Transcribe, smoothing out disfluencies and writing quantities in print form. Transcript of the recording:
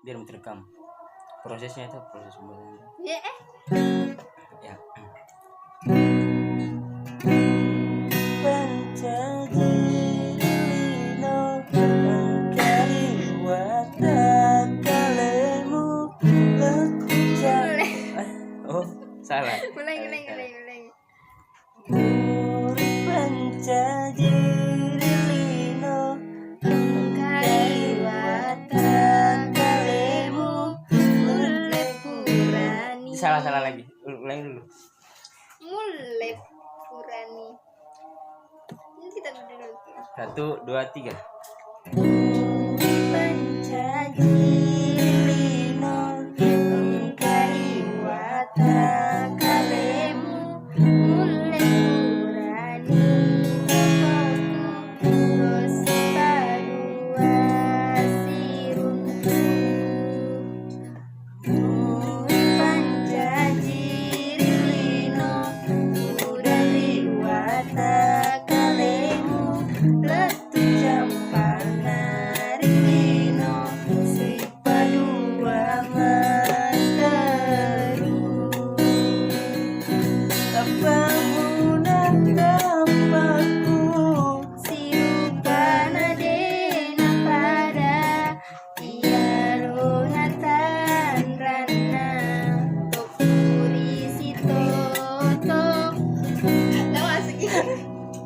biar terekam prosesnya itu proses pembuatan. Ya Ya. Oh, salah. ulangi. Salah lagi. Ulangi dulu. Mulai Purani. Ini kita dulu. 1, 2, 3. Pancaji